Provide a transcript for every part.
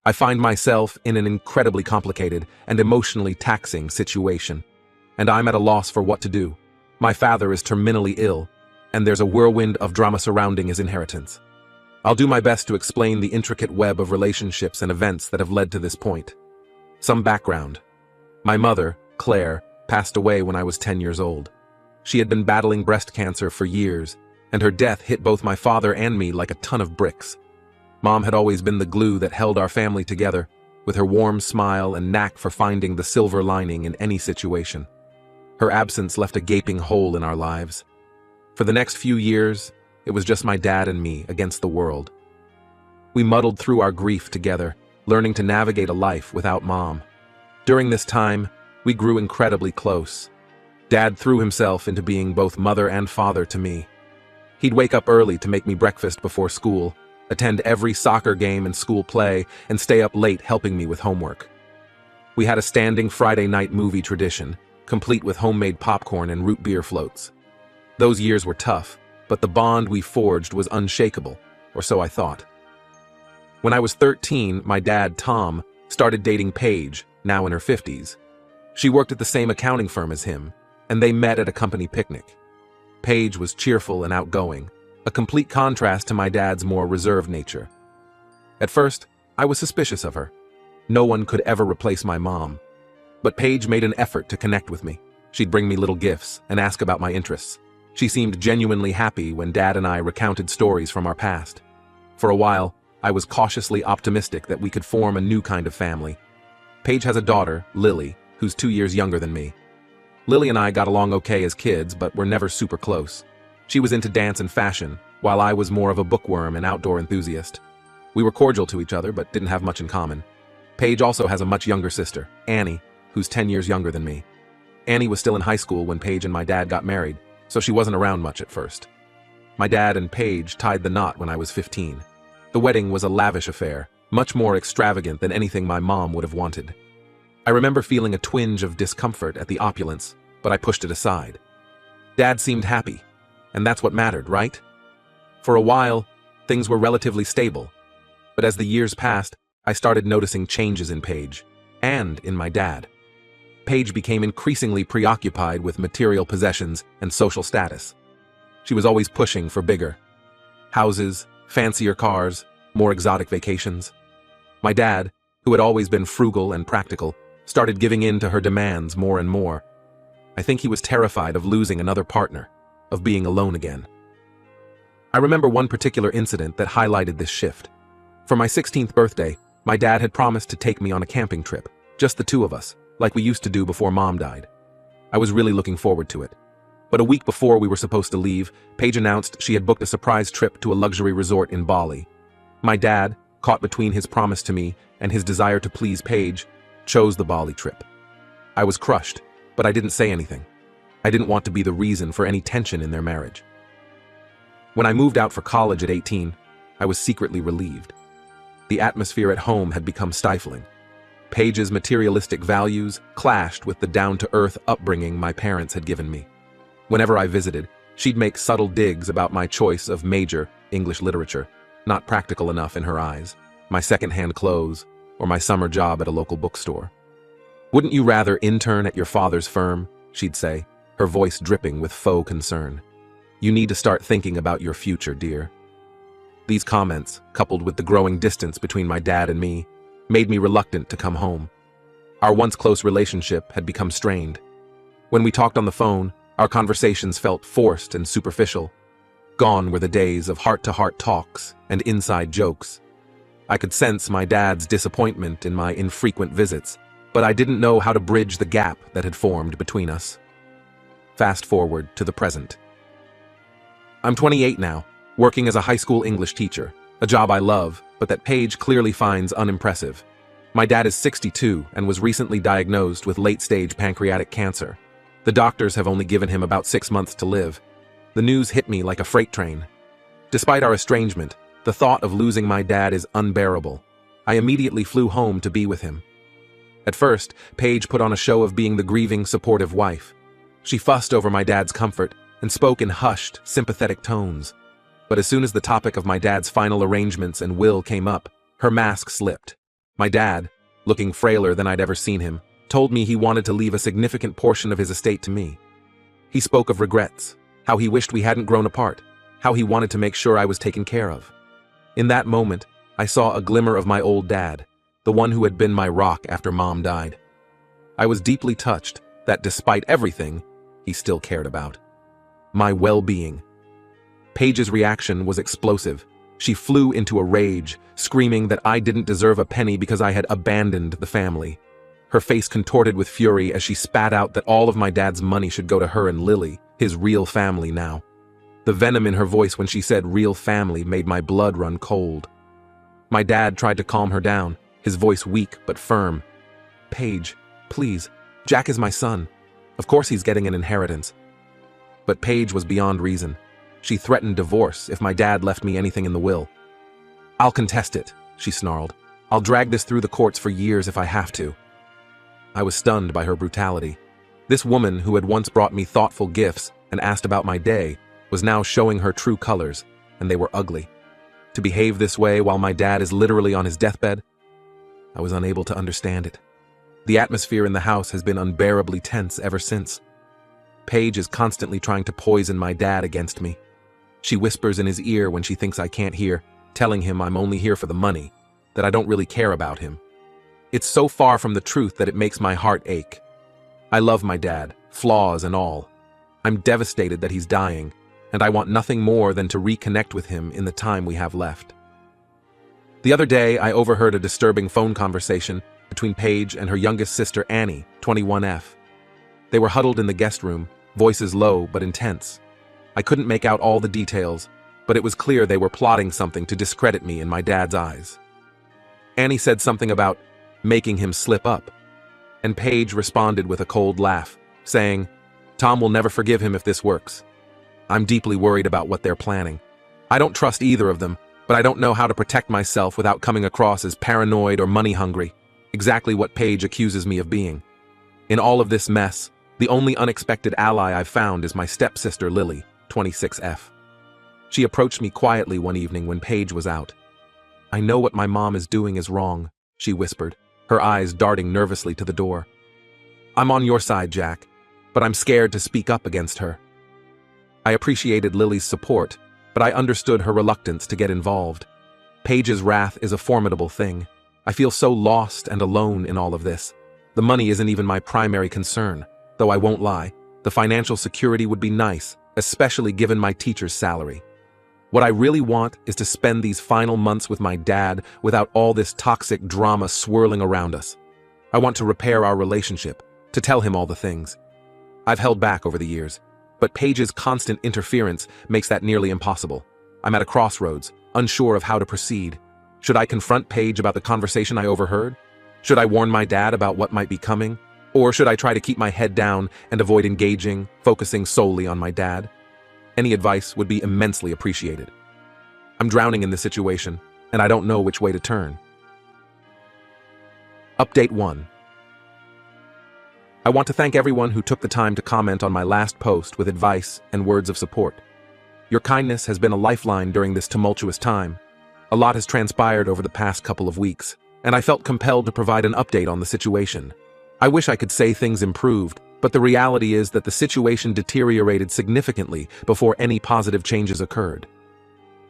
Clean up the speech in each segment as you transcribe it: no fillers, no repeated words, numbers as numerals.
I find myself in an incredibly complicated and emotionally taxing situation, and I'm at a loss for what to do. My father is terminally ill, and there's a whirlwind of drama surrounding his inheritance. I'll do my best to explain the intricate web of relationships and events that have led to this point. Some background. My mother, Claire, passed away when I was 10 years old. She had been battling breast cancer for years, and her death hit both my father and me like a ton of bricks. Mom had always been the glue that held our family together, with her warm smile and knack for finding the silver lining in any situation. Her absence left a gaping hole in our lives. For the next few years, it was just my dad and me against the world. We muddled through our grief together, learning to navigate a life without Mom. During this time, we grew incredibly close. Dad threw himself into being both mother and father to me. He'd wake up early to make me breakfast before school, attend every soccer game and school play, and stay up late helping me with homework. We had a standing Friday night movie tradition, complete with homemade popcorn and root beer floats. Those years were tough, but the bond we forged was unshakable, or so I thought. When I was 13, my dad, Tom, started dating Paige, now in her 50s. She worked at the same accounting firm as him, and they met at a company picnic. Paige was cheerful and outgoing, a complete contrast to my dad's more reserved nature. At first, I was suspicious of her. No one could ever replace my mom. But Paige made an effort to connect with me. She'd bring me little gifts and ask about my interests. She seemed genuinely happy when Dad and I recounted stories from our past. For a while, I was cautiously optimistic that we could form a new kind of family. Paige has a daughter, Lily, who's 2 years younger than me. Lily and I got along okay as kids, but were never super close. She was into dance and fashion, while I was more of a bookworm and outdoor enthusiast. We were cordial to each other, but didn't have much in common. Paige also has a much younger sister, Annie, who's 10 years younger than me. Annie was still in high school when Paige and my dad got married, so she wasn't around much at first. My dad and Paige tied the knot when I was 15. The wedding was a lavish affair, much more extravagant than anything my mom would have wanted. I remember feeling a twinge of discomfort at the opulence, but I pushed it aside. Dad seemed happy, and that's what mattered, right? For a while, things were relatively stable, but as the years passed, I started noticing changes in Paige, and in my dad. Paige became increasingly preoccupied with material possessions and social status. She was always pushing for bigger houses, fancier cars, more exotic vacations. My dad, who had always been frugal and practical, started giving in to her demands more and more. I think he was terrified of losing another partner, of being alone again. I remember one particular incident that highlighted this shift. For my 16th birthday, my dad had promised to take me on a camping trip, just the two of us, like we used to do before Mom died. I was really looking forward to it. But a week before we were supposed to leave, Paige announced she had booked a surprise trip to a luxury resort in Bali. My dad, caught between his promise to me and his desire to please Paige, chose the Bali trip. I was crushed, but I didn't say anything. I didn't want to be the reason for any tension in their marriage. When I moved out for college at 18, I was secretly relieved. The atmosphere at home had become stifling. Paige's materialistic values clashed with the down-to-earth upbringing my parents had given me. Whenever I visited, she'd make subtle digs about my choice of major, English literature, not practical enough in her eyes, my second-hand clothes, or my summer job at a local bookstore. "Wouldn't you rather intern at your father's firm?" she'd say, her voice dripping with faux concern. "You need to start thinking about your future, dear." These comments, coupled with the growing distance between my dad and me, made me reluctant to come home. Our once close relationship had become strained. When we talked on the phone, our conversations felt forced and superficial. Gone were the days of heart-to-heart talks and inside jokes. I could sense my dad's disappointment in my infrequent visits, but I didn't know how to bridge the gap that had formed between us. Fast forward to the present. I'm 28 now, working as a high school English teacher, a job I love, but that Paige clearly finds unimpressive. My dad is 62 and was recently diagnosed with late-stage pancreatic cancer. The doctors have only given him about 6 months to live. The news hit me like a freight train. Despite our estrangement, the thought of losing my dad is unbearable. I immediately flew home to be with him. At first, Paige put on a show of being the grieving, supportive wife. She fussed over my dad's comfort and spoke in hushed, sympathetic tones. But as soon as the topic of my dad's final arrangements and will came up, her mask slipped. My dad, looking frailer than I'd ever seen him, told me he wanted to leave a significant portion of his estate to me. He spoke of regrets, how he wished we hadn't grown apart, how he wanted to make sure I was taken care of. In that moment, I saw a glimmer of my old dad, the one who had been my rock after Mom died. I was deeply touched that despite everything, he still cared about my well-being. Paige's reaction was explosive. She flew into a rage, screaming that I didn't deserve a penny because I had abandoned the family. Her face contorted with fury as she spat out that all of my dad's money should go to her and Lily, his real family now. The venom in her voice when she said real family made my blood run cold. My dad tried to calm her down, his voice weak but firm. "Paige, please, Jack is my son. Of course he's getting an inheritance." But Paige was beyond reason. She threatened divorce if my dad left me anything in the will. "I'll contest it," she snarled. "I'll drag this through the courts for years if I have to." I was stunned by her brutality. This woman who had once brought me thoughtful gifts and asked about my day was now showing her true colors, and they were ugly. To behave this way while my dad is literally on his deathbed? I was unable to understand it. The atmosphere in the house has been unbearably tense ever since. Paige is constantly trying to poison my dad against me. She whispers in his ear when she thinks I can't hear, telling him I'm only here for the money, that I don't really care about him. It's so far from the truth that it makes my heart ache. I love my dad, flaws and all. I'm devastated that he's dying, and I want nothing more than to reconnect with him in the time we have left. The other day, I overheard a disturbing phone conversation between Paige and her youngest sister Annie, 21F. They were huddled in the guest room, voices low but intense. I couldn't make out all the details, but it was clear they were plotting something to discredit me in my dad's eyes. Annie said something about making him slip up, and Paige responded with a cold laugh, saying, "Tom will never forgive him if this works." I'm deeply worried about what they're planning. I don't trust either of them, but I don't know how to protect myself without coming across as paranoid or money-hungry, exactly what Paige accuses me of being. In all of this mess, the only unexpected ally I've found is my stepsister Lily, 26F. She approached me quietly one evening when Paige was out. "I know what my mom is doing is wrong," she whispered, her eyes darting nervously to the door. "I'm on your side, Jack, but I'm scared to speak up against her." I appreciated Lily's support, but I understood her reluctance to get involved. Paige's wrath is a formidable thing. I feel so lost and alone in all of this. The money isn't even my primary concern, though I won't lie, the financial security would be nice, especially given my teacher's salary. What I really want is to spend these final months with my dad without all this toxic drama swirling around us. I want to repair our relationship, to tell him all the things I've held back over the years, but Paige's constant interference makes that nearly impossible. I'm at a crossroads, unsure of how to proceed. Should I confront Paige about the conversation I overheard? Should I warn my dad about what might be coming? Or should I try to keep my head down and avoid engaging, focusing solely on my dad? Any advice would be immensely appreciated. I'm drowning in this situation, and I don't know which way to turn. Update 1. I want to thank everyone who took the time to comment on my last post with advice and words of support. Your kindness has been a lifeline during this tumultuous time. A lot has transpired over the past couple of weeks, and I felt compelled to provide an update on the situation. I wish I could say things improved, but the reality is that the situation deteriorated significantly before any positive changes occurred.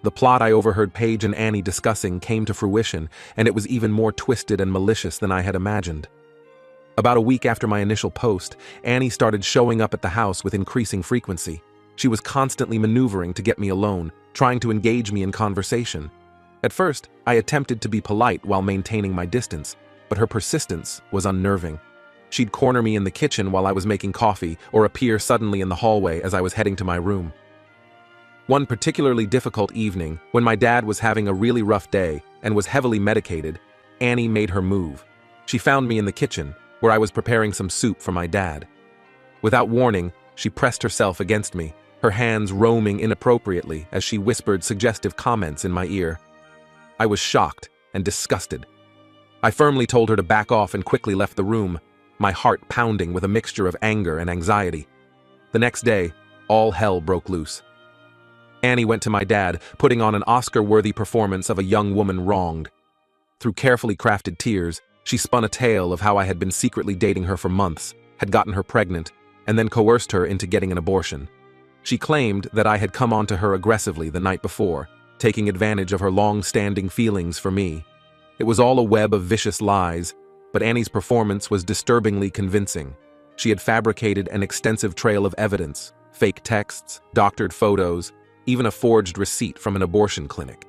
The plot I overheard Paige and Annie discussing came to fruition, and it was even more twisted and malicious than I had imagined. About a week after my initial post, Annie started showing up at the house with increasing frequency. She was constantly maneuvering to get me alone, trying to engage me in conversation. At first, I attempted to be polite while maintaining my distance, but her persistence was unnerving. She'd corner me in the kitchen while I was making coffee or appear suddenly in the hallway as I was heading to my room. One particularly difficult evening, when my dad was having a really rough day and was heavily medicated, Annie made her move. She found me in the kitchen, where I was preparing some soup for my dad. Without warning, she pressed herself against me, her hands roaming inappropriately as she whispered suggestive comments in my ear. I was shocked and disgusted. I firmly told her to back off and quickly left the room, my heart pounding with a mixture of anger and anxiety. The next day, all hell broke loose. Annie went to my dad, putting on an Oscar-worthy performance of a young woman wronged. Through carefully crafted tears, she spun a tale of how I had been secretly dating her for months, had gotten her pregnant, and then coerced her into getting an abortion. She claimed that I had come on to her aggressively the night before, taking advantage of her long-standing feelings for me. It was all a web of vicious lies, but Annie's performance was disturbingly convincing. She had fabricated an extensive trail of evidence, fake texts, doctored photos, even a forged receipt from an abortion clinic.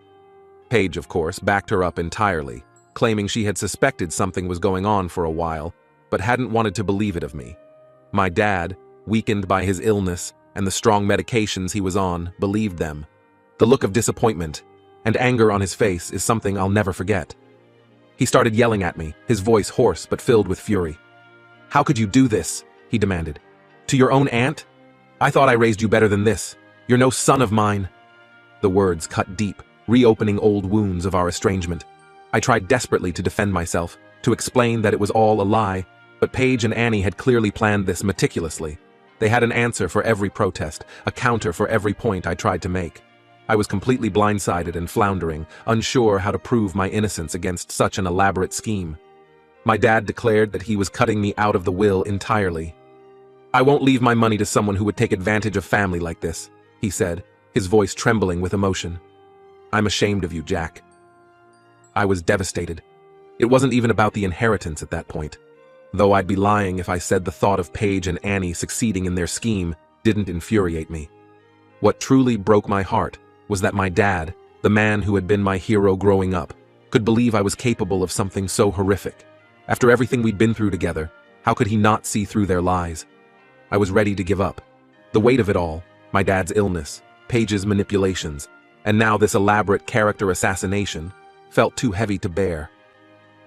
Paige, of course, backed her up entirely, claiming she had suspected something was going on for a while, but hadn't wanted to believe it of me. My dad, weakened by his illness and the strong medications he was on, believed them. The look of disappointment and anger on his face is something I'll never forget. He started yelling at me, his voice hoarse but filled with fury. "How could you do this?" he demanded. "To your own aunt? I thought I raised you better than this. You're no son of mine." The words cut deep, reopening old wounds of our estrangement. I tried desperately to defend myself, to explain that it was all a lie, but Paige and Annie had clearly planned this meticulously. They had an answer for every protest, a counter for every point I tried to make. I was completely blindsided and floundering, unsure how to prove my innocence against such an elaborate scheme. My dad declared that he was cutting me out of the will entirely. "I won't leave my money to someone who would take advantage of family like this," he said, his voice trembling with emotion. "I'm ashamed of you, Jack." I was devastated. It wasn't even about the inheritance at that point, though I'd be lying if I said the thought of Paige and Annie succeeding in their scheme didn't infuriate me. What truly broke my heart was that my dad, the man who had been my hero growing up, could believe I was capable of something so horrific. After everything we'd been through together, how could he not see through their lies? I was ready to give up. The weight of it all, my dad's illness, Paige's manipulations, and now this elaborate character assassination, felt too heavy to bear.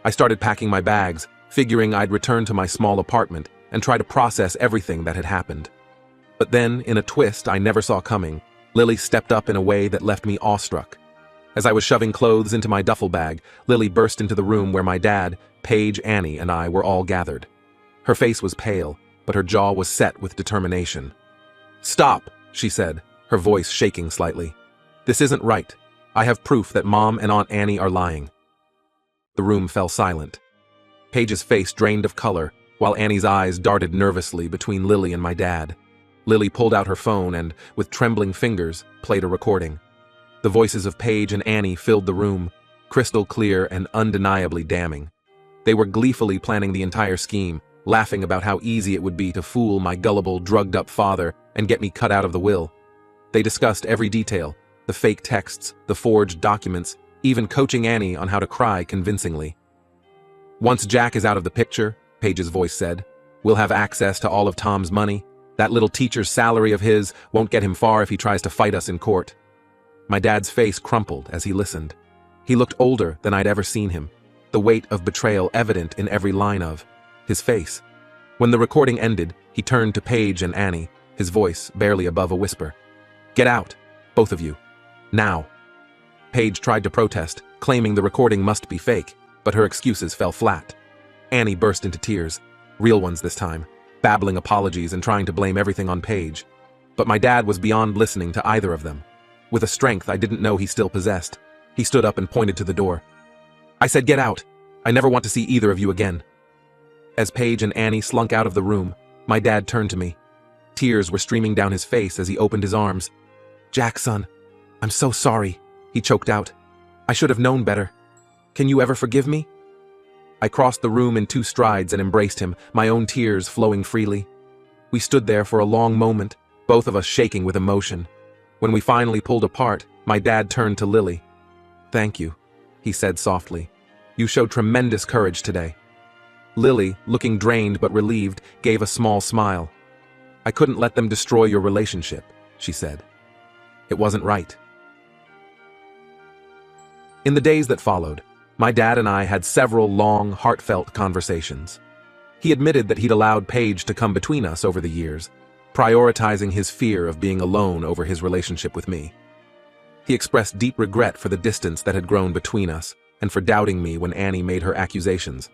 I started packing my bags, figuring I'd return to my small apartment and try to process everything that had happened. But then, in a twist I never saw coming, Lily stepped up in a way that left me awestruck. As I was shoving clothes into my duffel bag, Lily burst into the room where my dad, Paige, Annie, and I were all gathered. Her face was pale, but her jaw was set with determination. "Stop," she said, her voice shaking slightly. "This isn't right. I have proof that Mom and Aunt Annie are lying." The room fell silent. Paige's face drained of color, while Annie's eyes darted nervously between Lily and my dad. Lily pulled out her phone and, with trembling fingers, played a recording. The voices of Paige and Annie filled the room, crystal clear and undeniably damning. They were gleefully planning the entire scheme, laughing about how easy it would be to fool my gullible, drugged-up father and get me cut out of the will. They discussed every detail, the fake texts, the forged documents, even coaching Annie on how to cry convincingly. "Once Jack is out of the picture," Paige's voice said, "we'll have access to all of Tom's money. That little teacher's salary of his won't get him far if he tries to fight us in court." My dad's face crumpled as he listened. He looked older than I'd ever seen him, the weight of betrayal evident in every line of his face. When the recording ended, he turned to Paige and Annie, his voice barely above a whisper. "Get out, both of you. Now." Paige tried to protest, claiming the recording must be fake, but her excuses fell flat. Annie burst into tears, real ones this time, babbling apologies and trying to blame everything on Paige. But my dad was beyond listening to either of them. With a strength I didn't know he still possessed, he stood up and pointed to the door. "I said get out. I never want to see either of you again." As Paige and Annie slunk out of the room, my dad turned to me. Tears were streaming down his face as he opened his arms. "Jack, son, I'm so sorry," he choked out. "I should have known better. Can you ever forgive me?" I crossed the room in 2 strides and embraced him, my own tears flowing freely. We stood there for a long moment, both of us shaking with emotion. When we finally pulled apart, my dad turned to Lily. "Thank you," he said softly. "You showed tremendous courage today." Lily, looking drained but relieved, gave a small smile. "I couldn't let them destroy your relationship," she said. "It wasn't right." In the days that followed, my dad and I had several long, heartfelt conversations. He admitted that he'd allowed Paige to come between us over the years, prioritizing his fear of being alone over his relationship with me. He expressed deep regret for the distance that had grown between us and for doubting me when Annie made her accusations.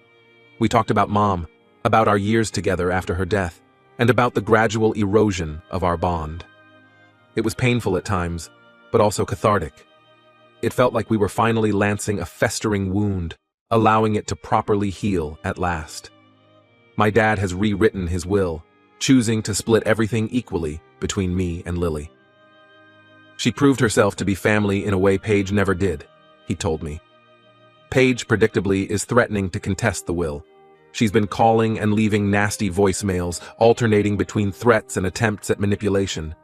We talked about Mom, about our years together after her death, and about the gradual erosion of our bond. It was painful at times, but also cathartic. It felt like we were finally lancing a festering wound, allowing it to properly heal at last. My dad has rewritten his will, choosing to split everything equally between me and Lily. She proved herself to be family in a way Paige never did, he told me. Paige, predictably, is threatening to contest the will. She's been calling and leaving nasty voicemails, alternating between threats and attempts at manipulation.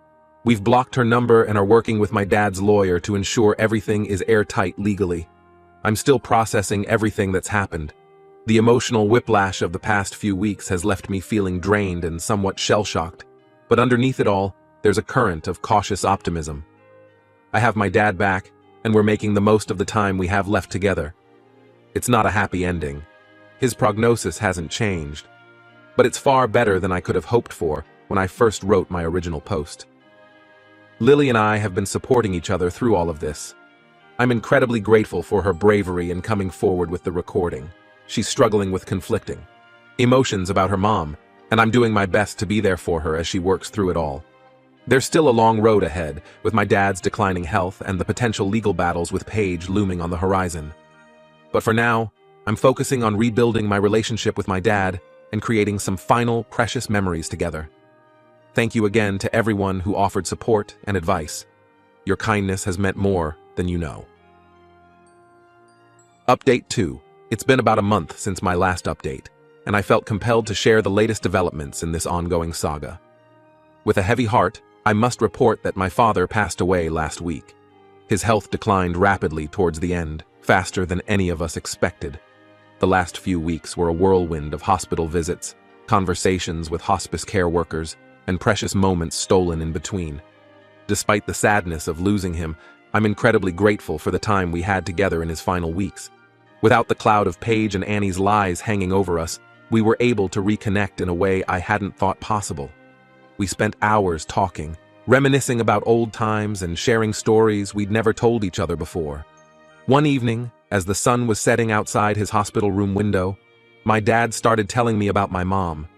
We've blocked her number and are working with my dad's lawyer to ensure everything is airtight legally. I'm still processing everything that's happened. The emotional whiplash of the past few weeks has left me feeling drained and somewhat shell-shocked, but underneath it all, there's a current of cautious optimism. I have my dad back, and we're making the most of the time we have left together. It's not a happy ending. His prognosis hasn't changed, but it's far better than I could have hoped for when I first wrote my original post. Lily and I have been supporting each other through all of this. I'm incredibly grateful for her bravery in coming forward with the recording. She's struggling with conflicting emotions about her mom, and I'm doing my best to be there for her as she works through it all. There's still a long road ahead, with my dad's declining health and the potential legal battles with Paige looming on the horizon. But for now, I'm focusing on rebuilding my relationship with my dad and creating some final, precious memories together. Thank you again to everyone who offered support and advice. Your kindness has meant more than you know. Update 2. It's been about a month since my last update, and I felt compelled to share the latest developments in this ongoing saga. With a heavy heart, I must report that my father passed away last week. His health declined rapidly towards the end, faster than any of us expected. The last few weeks were a whirlwind of hospital visits, conversations with hospice care workers, and precious moments stolen in between. Despite the sadness of losing him, I'm incredibly grateful for the time we had together in his final weeks. Without the cloud of Paige and Annie's lies hanging over us, we were able to reconnect in a way I hadn't thought possible. We spent hours talking, reminiscing about old times and sharing stories we'd never told each other before. One evening, as the sun was setting outside his hospital room window, my dad started telling me about my mom.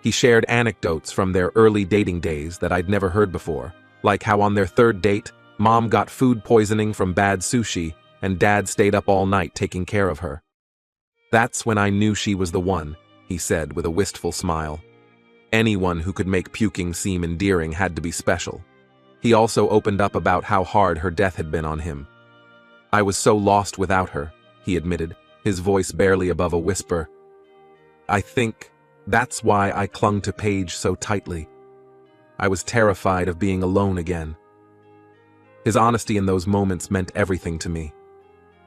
He shared anecdotes from their early dating days that I'd never heard before, like how on their third date, Mom got food poisoning from bad sushi and Dad stayed up all night taking care of her. "That's when I knew she was the one," he said with a wistful smile. Anyone who could make puking seem endearing had to be special. He also opened up about how hard her death had been on him. "I was so lost without her," he admitted, his voice barely above a whisper. "I think that's why I clung to Paige so tightly. I was terrified of being alone again." His honesty in those moments meant everything to me.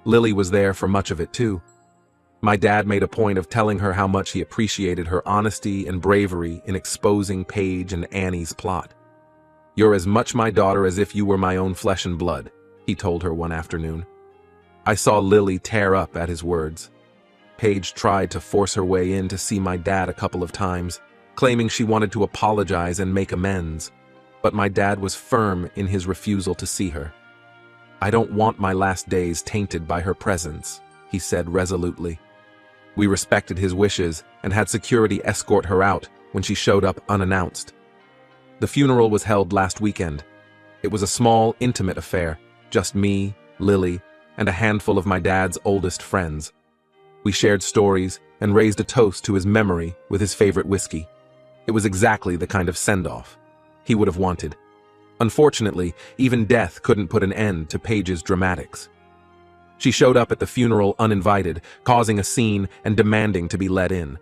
Lily was there for much of it too. My dad made a point of telling her how much he appreciated her honesty and bravery in exposing Paige and Annie's plot. "You're as much my daughter as if you were my own flesh and blood," he told her one afternoon. I saw Lily tear up at his words. Paige tried to force her way in to see my dad a couple of times, claiming she wanted to apologize and make amends, but my dad was firm in his refusal to see her. "I don't want my last days tainted by her presence," he said resolutely. We respected his wishes and had security escort her out when she showed up unannounced. The funeral was held last weekend. It was a small, intimate affair, just me, Lily, and a handful of my dad's oldest friends. We shared stories and raised a toast to his memory with his favorite whiskey. It was exactly the kind of send-off he would have wanted. Unfortunately, even death couldn't put an end to Paige's dramatics. She showed up at the funeral uninvited, causing a scene and demanding to be let in.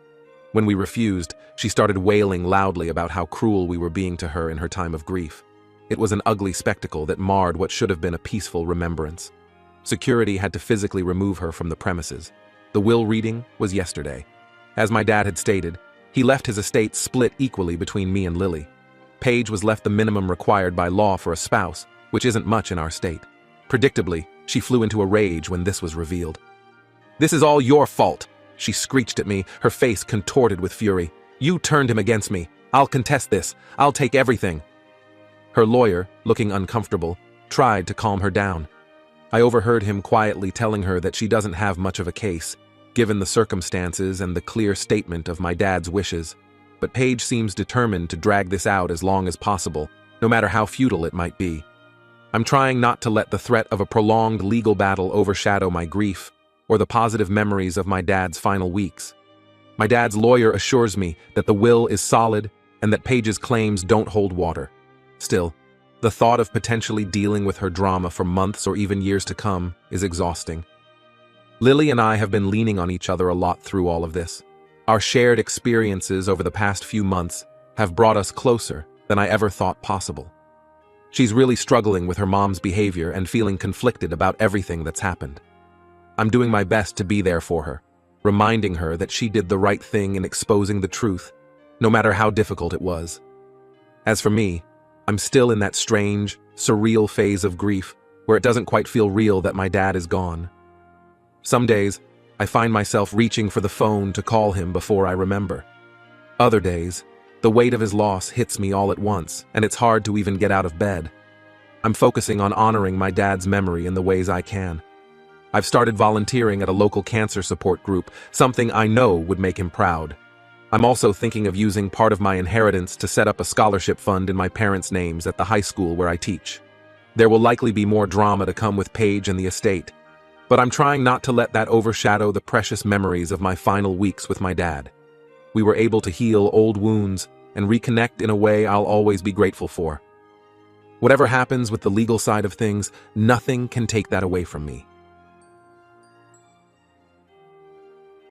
When we refused, she started wailing loudly about how cruel we were being to her in her time of grief. It was an ugly spectacle that marred what should have been a peaceful remembrance. Security had to physically remove her from the premises. The will reading was yesterday. As my dad had stated, he left his estate split equally between me and Lily. Paige was left the minimum required by law for a spouse, which isn't much in our state. Predictably, she flew into a rage when this was revealed. "This is all your fault," she screeched at me, her face contorted with fury. "You turned him against me. I'll contest this. I'll take everything." Her lawyer, looking uncomfortable, tried to calm her down. I overheard him quietly telling her that she doesn't have much of a case, given the circumstances and the clear statement of my dad's wishes. But Paige seems determined to drag this out as long as possible, no matter how futile it might be. I'm trying not to let the threat of a prolonged legal battle overshadow my grief, or the positive memories of my dad's final weeks. My dad's lawyer assures me that the will is solid and that Paige's claims don't hold water. Still, the thought of potentially dealing with her drama for months or even years to come is exhausting. Lily and I have been leaning on each other a lot through all of this. Our shared experiences over the past few months have brought us closer than I ever thought possible. She's really struggling with her mom's behavior and feeling conflicted about everything that's happened. I'm doing my best to be there for her, reminding her that she did the right thing in exposing the truth, no matter how difficult it was. As for me, I'm still in that strange, surreal phase of grief where it doesn't quite feel real that my dad is gone. Some days, I find myself reaching for the phone to call him before I remember. Other days, the weight of his loss hits me all at once, and it's hard to even get out of bed. I'm focusing on honoring my dad's memory in the ways I can. I've started volunteering at a local cancer support group, something I know would make him proud. I'm also thinking of using part of my inheritance to set up a scholarship fund in my parents' names at the high school where I teach. There will likely be more drama to come with Paige and the estate, but I'm trying not to let that overshadow the precious memories of my final weeks with my dad. We were able to heal old wounds and reconnect in a way I'll always be grateful for. Whatever happens with the legal side of things, nothing can take that away from me.